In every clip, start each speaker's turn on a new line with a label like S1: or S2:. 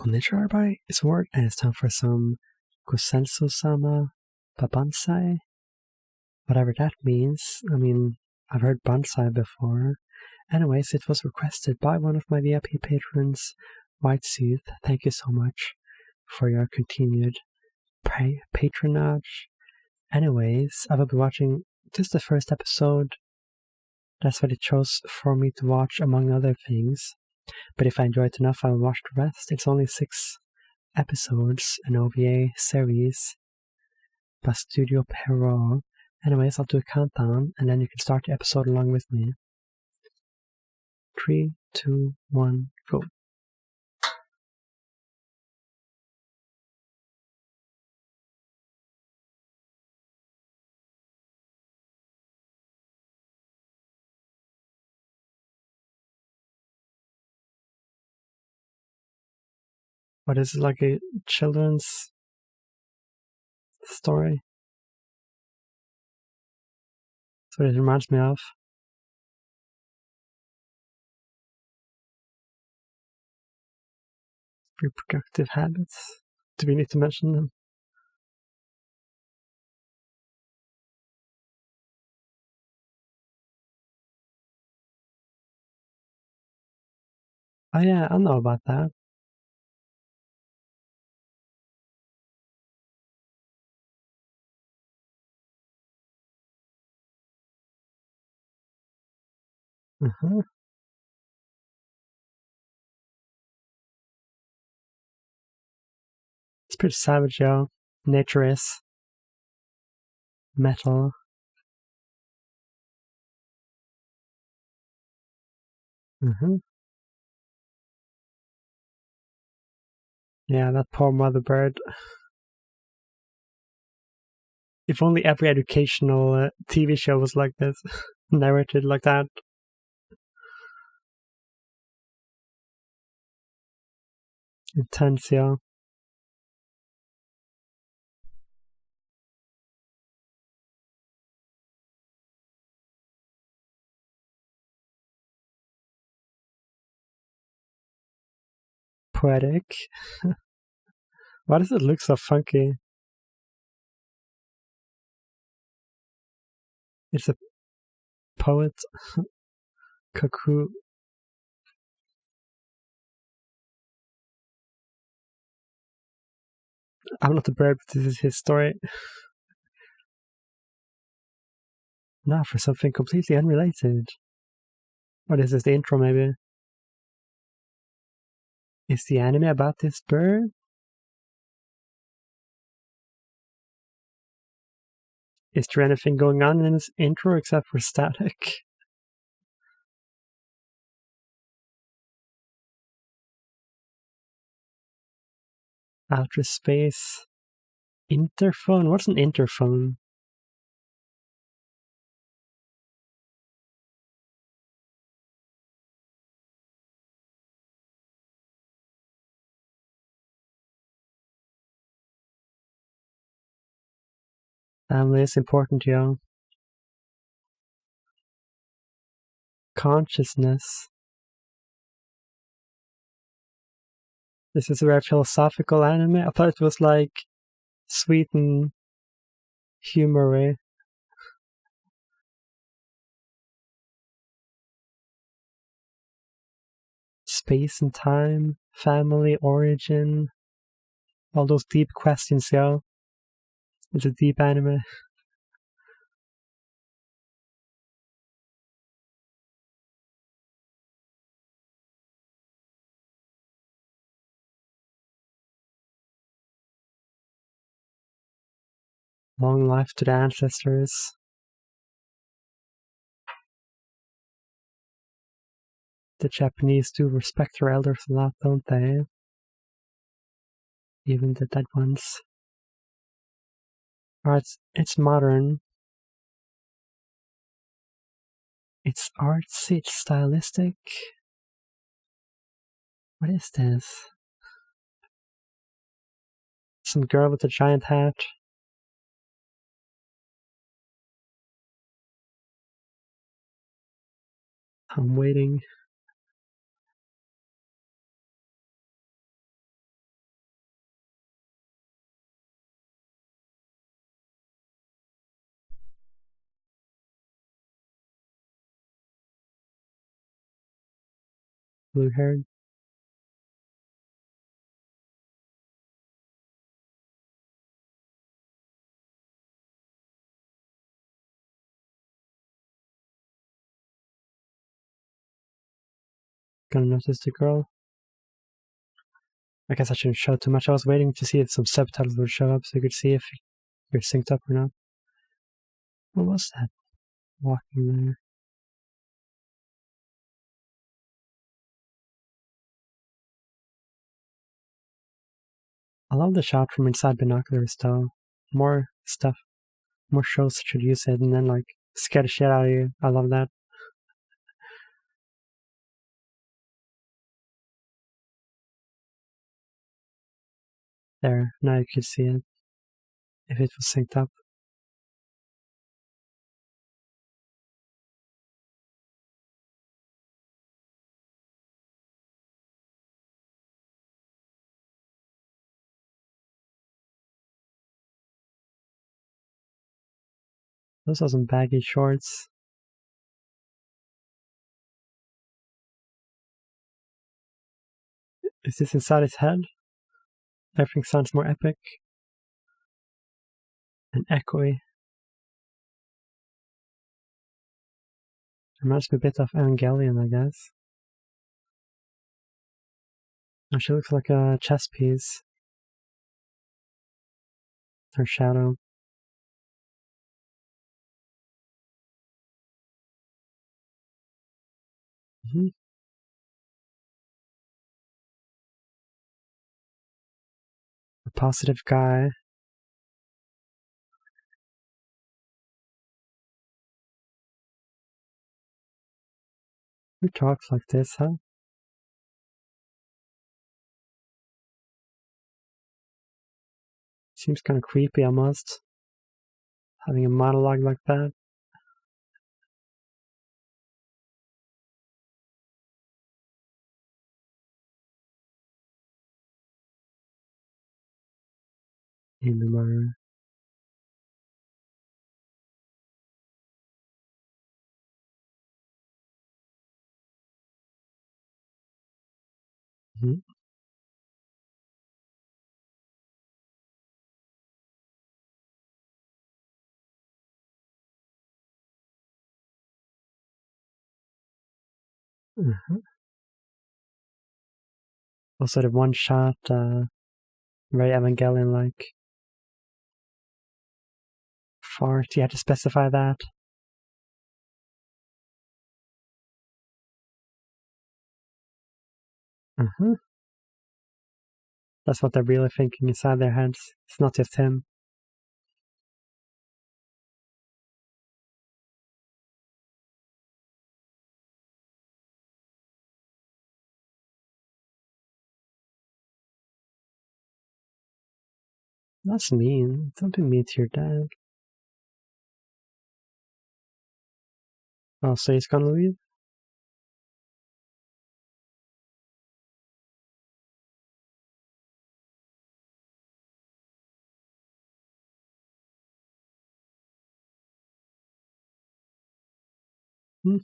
S1: Konnichiwa, everybody. It's Ward, and it's time for some Goszenso-sama Banbanzai. Whatever that means. I mean, I've heard bonsai before. Anyways, it was requested by one of my VIP patrons, White Sooth. Thank you so much for your continued patronage. Anyways, I will be watching just the first episode. That's what it chose for me to watch, among other things. But if I enjoy it enough, I'll watch the rest. It's only 6 episodes, an OVA series by Studio Perrault. Anyways, I'll do a countdown, and then you can start the episode along with me. 3, 2, 1, go. What is it, like a children's story? That's what it reminds me of. Reproductive habits. Do we need to mention them? Oh yeah, I know about that. It's pretty savage, yo. Nature is. Metal. Yeah, that poor mother bird. If only every educational TV show was like this, narrated like that. Intense, yeah. Poetic. Why does it look so funky? It's a poet. Cuckoo. I'm not a bird, but this is his story. Now for something completely unrelated. What is this, the intro maybe? Is the anime about this bird? Is there anything going on in this intro except for static? Outer space. Interphone? What's an interphone? Family is important, yo. Consciousness. This is a very philosophical anime. I thought it was like sweet and humory. Space and time, family, origin. All those deep questions, yo. It's a deep anime. Long life to the ancestors. The Japanese do respect their elders a lot, don't they? Even the dead ones. Alright, it's modern. It's artsy, it's stylistic. What is this? Some girl with a giant hat. I'm waiting. blue-haired. Gonna notice the girl. I guess I shouldn't show too much. I was waiting to see if some subtitles would show up so you could see if you're synced up or not. What was that? Walking there. I love the shot from inside binoculars though. More stuff, more shows should use it and then like scare the shit out of you. I love that. There, now you can see it. If it was synced up. Those are some baggy shorts. Is this inside his head? Everything sounds more epic and echoey. Reminds me a bit of Evangelion, I guess. Oh, she looks like a chess piece. Her shadow. Mm-hmm. A positive guy. Who talks like this, huh? Seems kind of creepy almost. Having a monologue like that. In the mirror. Mm-hmm. Uh-huh. Also the one shot, very Evangelion-like. Fart, you had to specify that. Uh-huh. That's what they're really thinking inside their heads. It's not just him. That's mean. Don't be mean to your dad. Oh, so he's gonna leave? Hmm.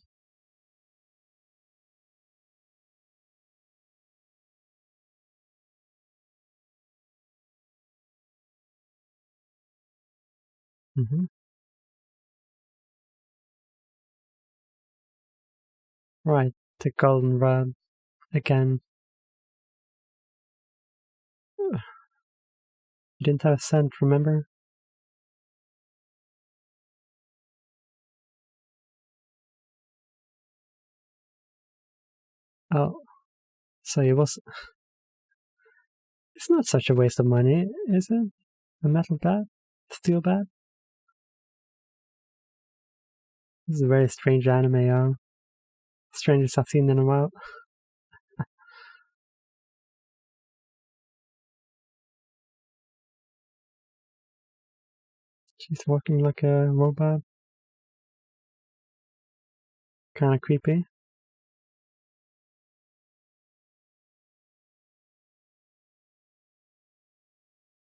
S1: Mm-hmm. Right, the golden rod again. You didn't have a scent, remember? Oh, so it was. It's not such a waste of money, is it? A metal bat? Steel bat? This is a very strange anime, strangest I've seen in a while. She's walking like a robot. Kinda creepy.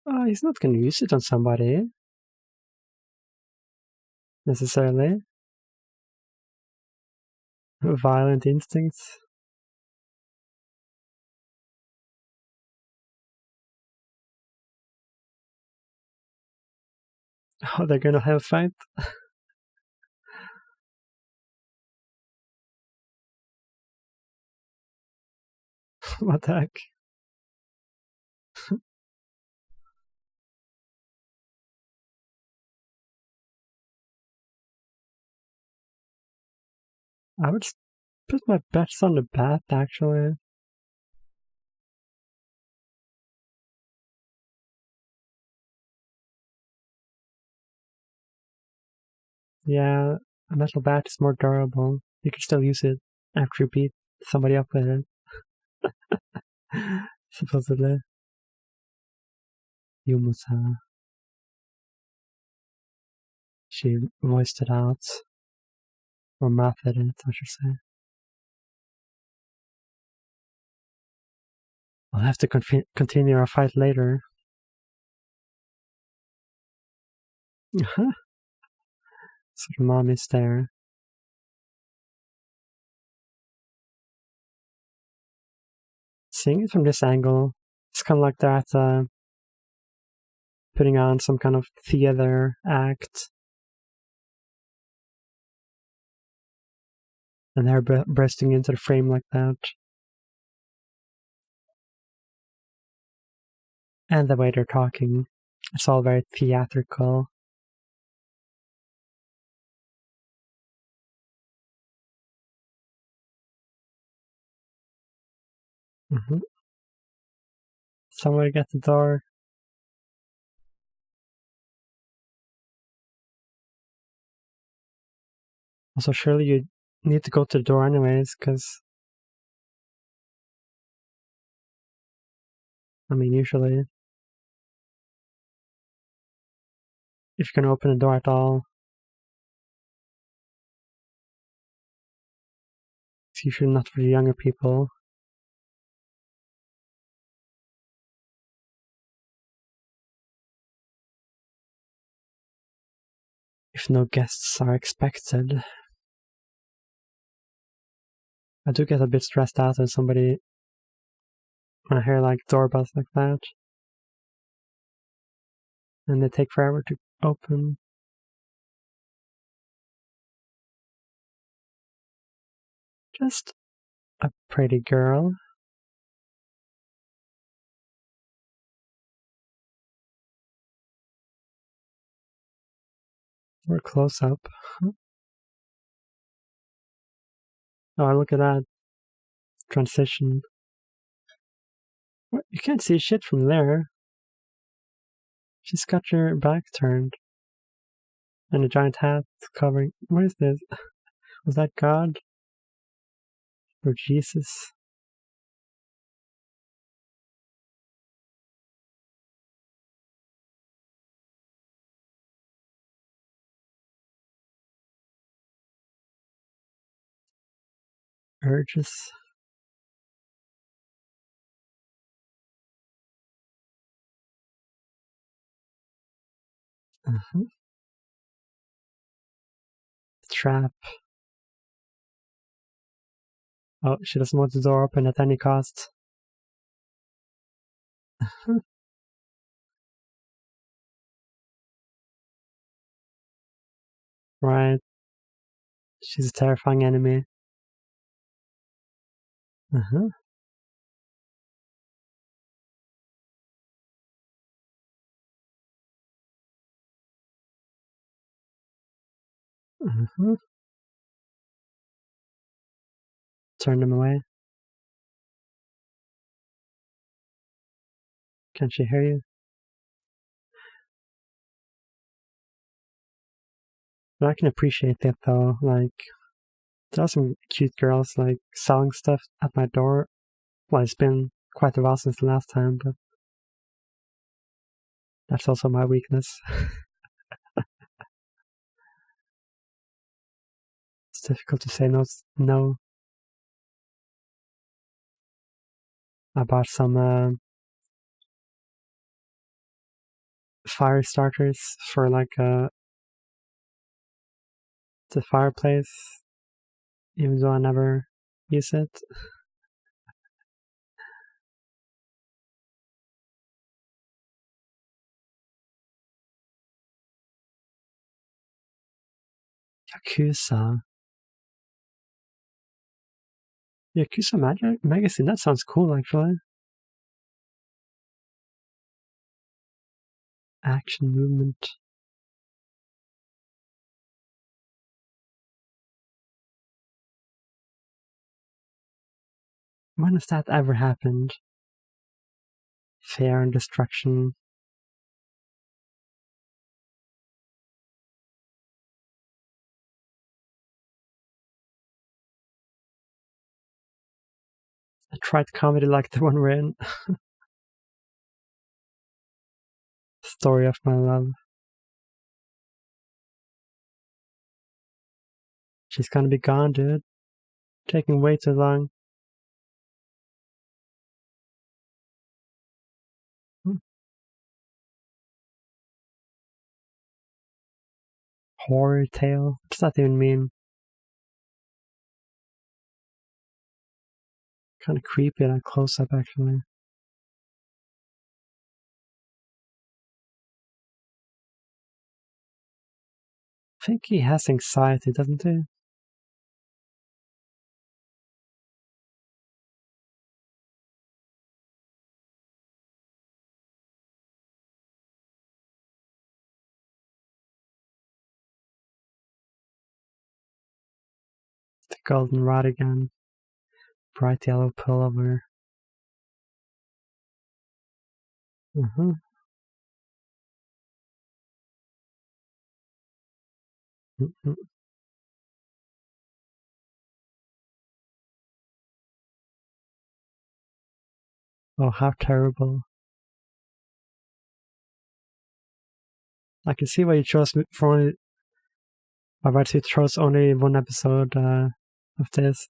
S1: Oh, he's not gonna use it on somebody. Necessarily. Violent instincts. Oh, they're gonna have a fight? What the heck? I would put my bets on the bat, actually. Yeah, a metal bat is more durable. You can still use it after you beat somebody up with it. Supposedly. Yumusa. She voiced it out. Or mouthed it, I should say. We'll have to continue our fight later. So the mom is there. Seeing it from this angle, it's kind of like they're at putting on some kind of theater act. And they're bursting into the frame like that. And the way they're talking, it's all very theatrical. Somewhere get the door. Also, surely you need to go to the door anyways, because I mean, usually, if you can open a door at all, it's usually not for the younger people. If no guests are expected. I do get a bit stressed out when when I hear like doorbells like that. And they take forever to open. Just a pretty girl. We're close up. Oh, look at that transition. What? You can't see shit from there. She's got your back turned. And a giant hat covering. What is this? Was that God? Or Jesus? Urges? Trap. Oh, she doesn't want the door open at any cost. Right. She's a terrifying enemy. Uh-huh. Uh-huh. Turn them away. Can she hear you? But I can appreciate that though. Like, there are some cute girls like selling stuff at my door. Well, it's been quite a while since the last time, but that's also my weakness. It's difficult to say no. I bought some fire starters for like the fireplace, even though I never use it. Yakuza. Yakuza Magazine, that sounds cool actually. Action movement. When has that ever happened? Fear and destruction. I tried comedy like the one we're in. Story of my love. She's gonna be gone, dude. Taking way too long. Horror tale? What does that even mean? Kind of creepy at close up, actually. I think he has anxiety, doesn't he? The golden rod again. Bright yellow pullover. Uh-huh. Mm-hmm. Oh, how terrible. I can see why you chose for only... why you chose only one episode of this.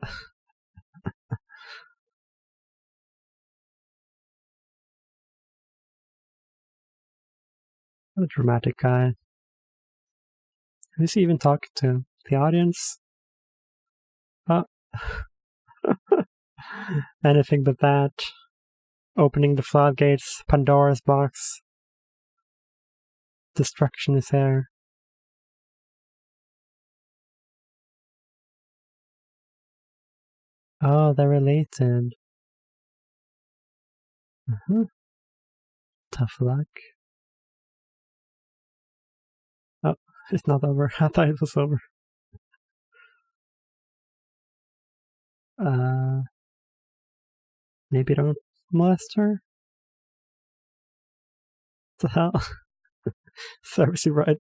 S1: What a dramatic guy. Who's he even talking to? The audience? Oh. Anything but that. Opening the floodgates, Pandora's box. Destruction is here. Oh, they're related. Uh-huh. Tough luck. Oh, it's not over. I thought it was over. Maybe don't molest her? What the hell? Serves you right.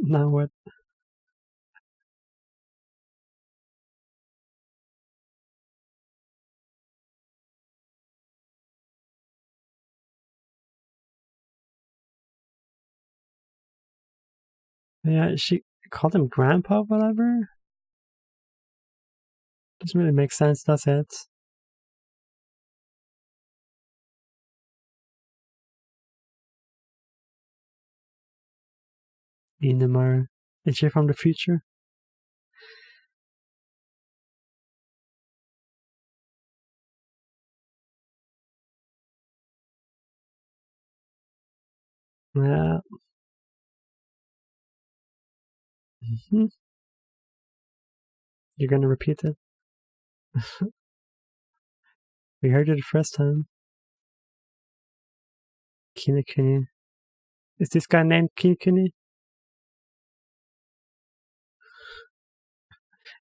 S1: Now what? Yeah, she called him grandpa, whatever? Doesn't really make sense, does it? Inamar. Is she from the future? Yeah. Mm-hmm. You're gonna repeat it? We heard it the first time. Kinikuni. Is this guy named Kinikuni?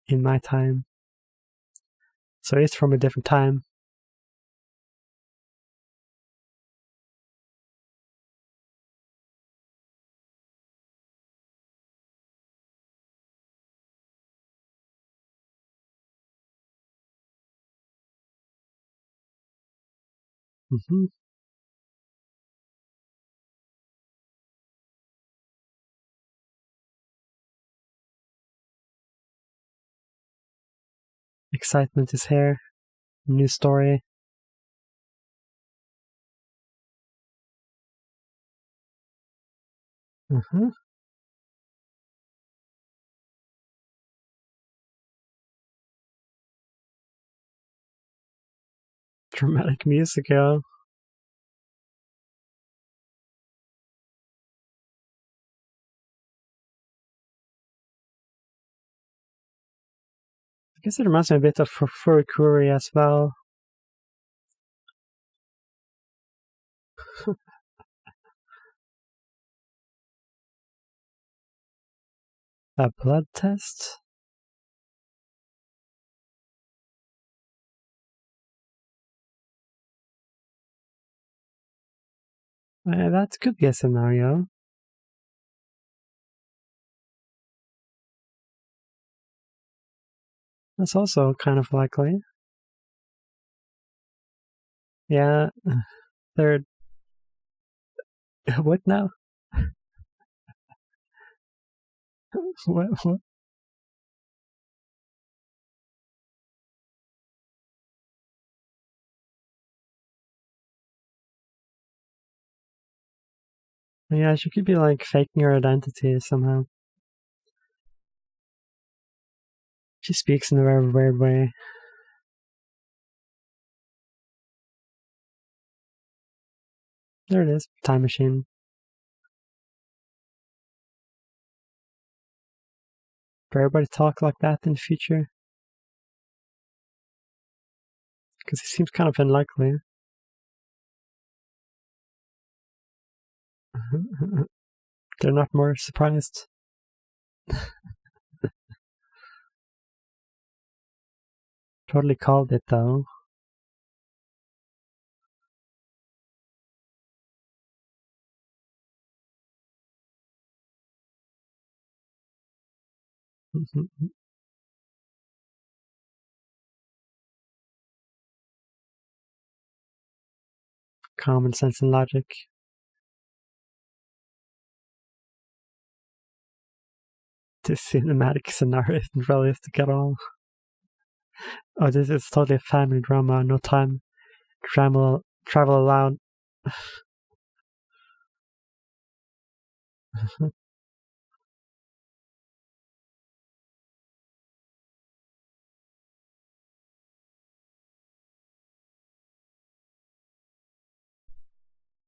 S1: In my time. So it's from a different time. Mm-hmm. Excitement is here. New story. Uh-huh. Dramatic music, yo. I guess it reminds me a bit of Furikuri as well. A blood test? That could be a scenario. That's also kind of likely. Yeah. Third. What now? What? Yeah, she could be like faking her identity somehow. She speaks in a very weird way. There it is. Time machine. For everybody to talk like that in the future? Because it seems kind of unlikely. They're not more surprised. Totally called it though. Common sense and logic. This cinematic scenario isn't realistic at all. Oh, this is totally a family drama. No time. Travel allowed.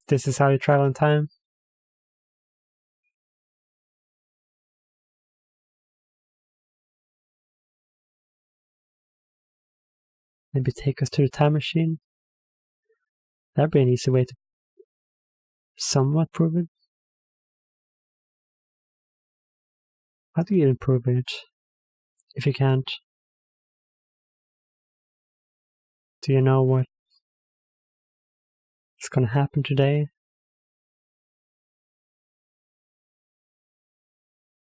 S1: This is how you travel in time. Maybe take us to the time machine. That'd be an easy way to somewhat prove it. How do you even prove it? If you can't, do you know what is going to happen today?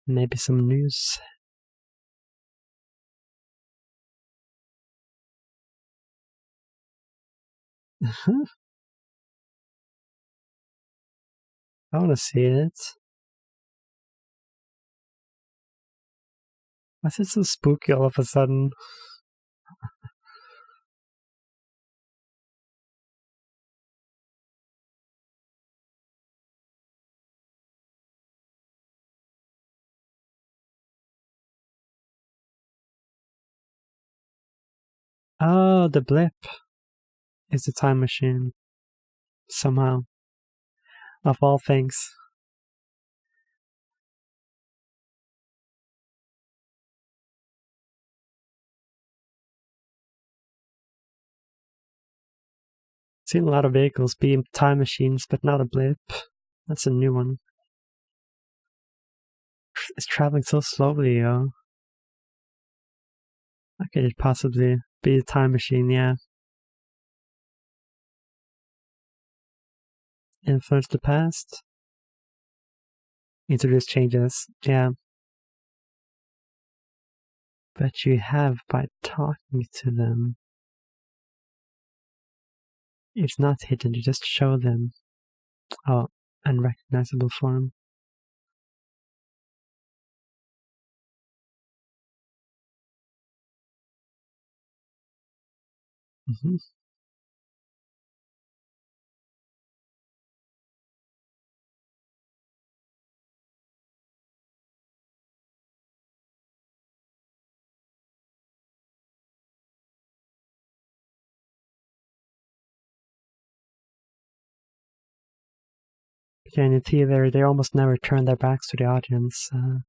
S1: Maybe some news. I want to see it. Why is it so spooky all of a sudden? Oh, the blip is the time machine. Somehow. Of all things. Seen a lot of vehicles being time machines, but not a blip. That's a new one. It's traveling so slowly, yo. How could it possibly be a time machine? Yeah. Influence the past. Introduce changes. Yeah. But you have by talking to them. It's not hidden, you just show them. Oh, unrecognizable form. Mm-hmm. Yeah, in theater, they almost never turn their backs to the audience. You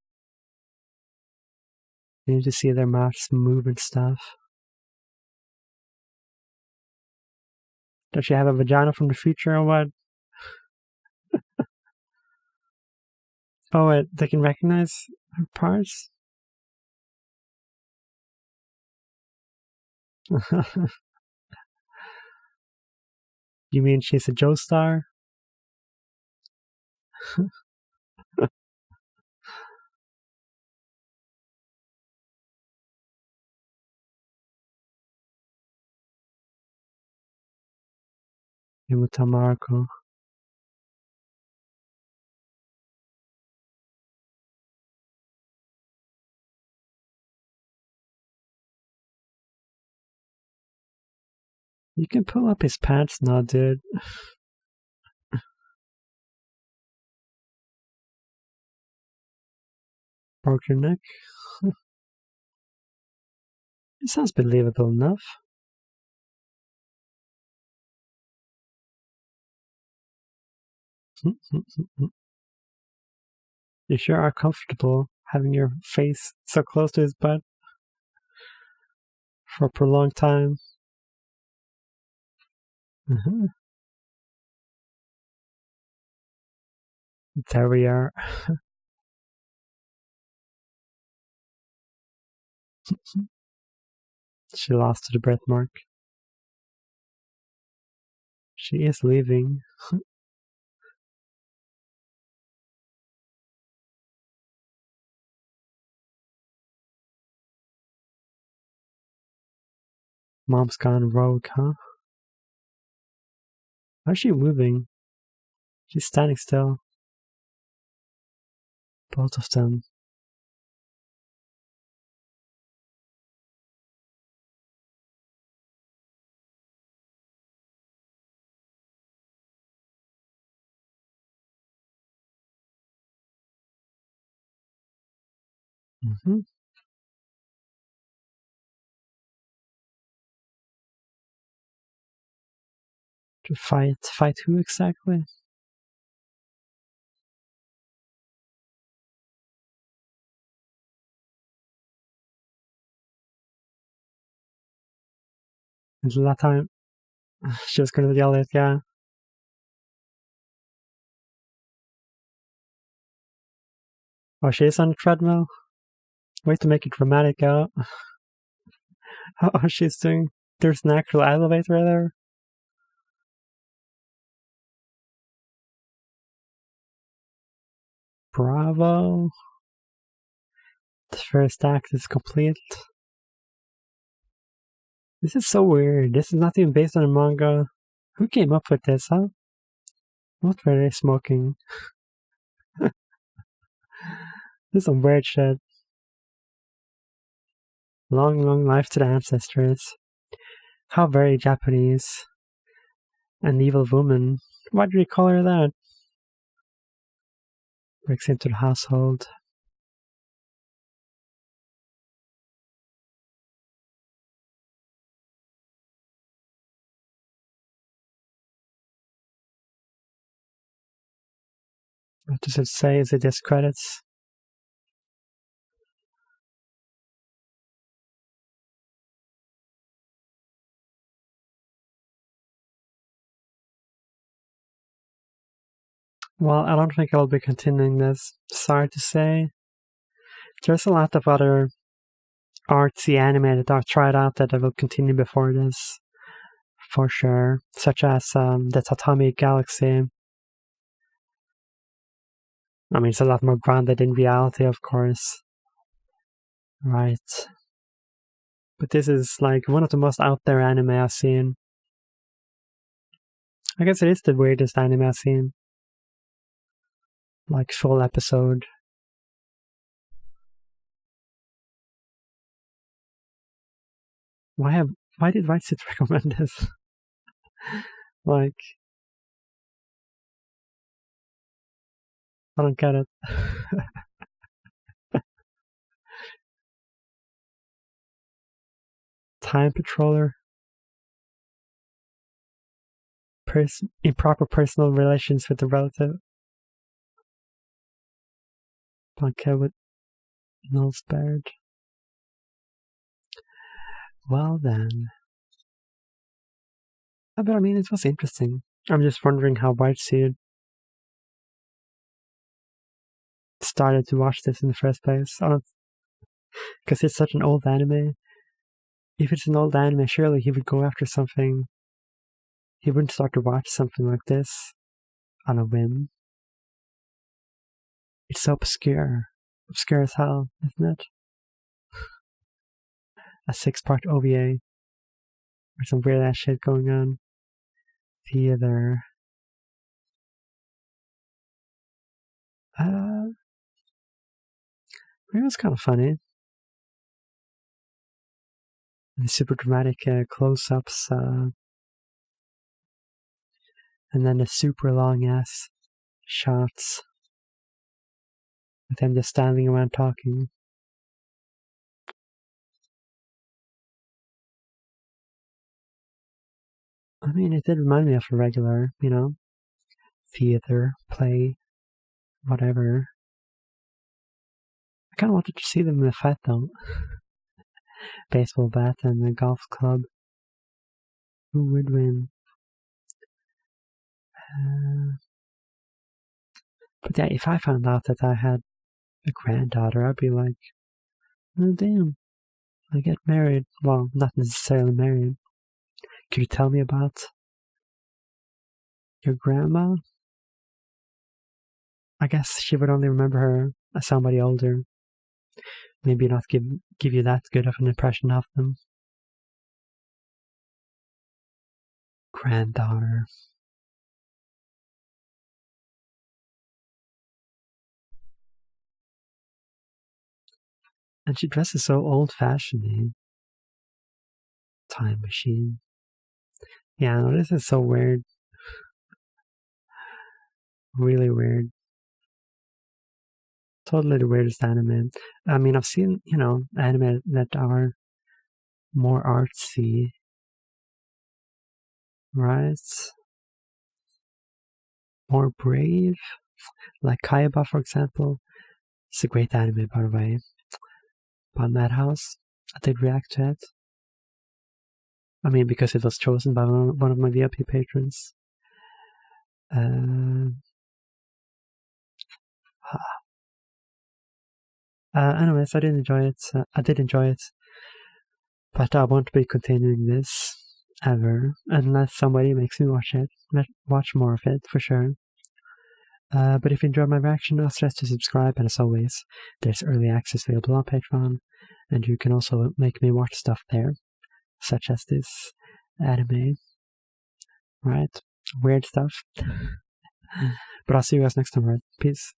S1: need to see their mouths move and stuff. Does she have a vagina from the future or what? Oh, wait, they can recognize her parts? You mean she's a Joe star? Imuta Marco. You can pull up his pants now, dude. Broke your neck? It sounds believable enough. You sure are comfortable having your face so close to his butt for a prolonged time. There we are. She lost to the breath mark. She is leaving. Mom's gone rogue, huh? Why is she moving? She's standing still. Both of them. To fight who exactly? Until that time, she was gonna yell at, yeah. Oh, she is on the treadmill? Way to make it dramatic out. Oh, she's doing. There's an actual elevator there. Bravo. The first act is complete. This is so weird. This is not even based on a manga. Who came up with this, huh? What were they smoking? This is some weird shit. Long, long life to the ancestors. How very Japanese. An evil woman. Why do you call her that? Breaks into the household. What does it say? Is it just credits? Well, I don't think I'll be continuing this. Sorry to say. There's a lot of other artsy anime that I've tried out that I will continue before this. For sure. Such as the Tatami Galaxy. I mean, it's a lot more grounded in reality, of course. Right. But this is like one of the most out there anime I've seen. I guess it is the weirdest anime I've seen. Like full episode. Why did Whitesit recommend this? Like, I don't get it. Time Patroller. Improper personal relations with the relative. Banquet with nose bared. Well then. But I mean, it was interesting. I'm just wondering how Whiteseed started to watch this in the first place. Because it's such an old anime. If it's an old anime, surely he would go after something. He wouldn't start to watch something like this on a whim. It's so obscure. Obscure as hell, isn't it? A 6-part OVA. Or some weird ass shit going on. Theater. It was kind of funny. And super dramatic close-ups. And then the super long-ass shots. With them just standing around talking. I mean, it did remind me of a regular, theater, play, whatever. I kind of wanted to see them in a fight though. Baseball bat and a golf club. Who would win? But yeah, if I found out that I had a granddaughter, I'd be like, oh damn, I get married. Well, not necessarily married. Could you tell me about your grandma? I guess she would only remember her as somebody older. Maybe not give you that good of an impression of them. Granddaughter. And she dresses so old-fashioned. Time machine. Yeah, no, this is so weird. Really weird. Totally the weirdest anime. I mean, I've seen, anime that are more artsy, right? More brave. Like Kaiba, for example. It's a great anime, by the way. About Madhouse. I did react to it. I mean, because it was chosen by one of my VIP patrons. Anyways, I did enjoy it. But I won't be continuing this ever unless somebody makes me watch more of it for sure. But if you enjoyed my reaction, don't stress to subscribe, and as always, there's early access available on Patreon, and you can also make me watch stuff there, such as this anime, right? Weird stuff. But I'll see you guys next time, right? Peace.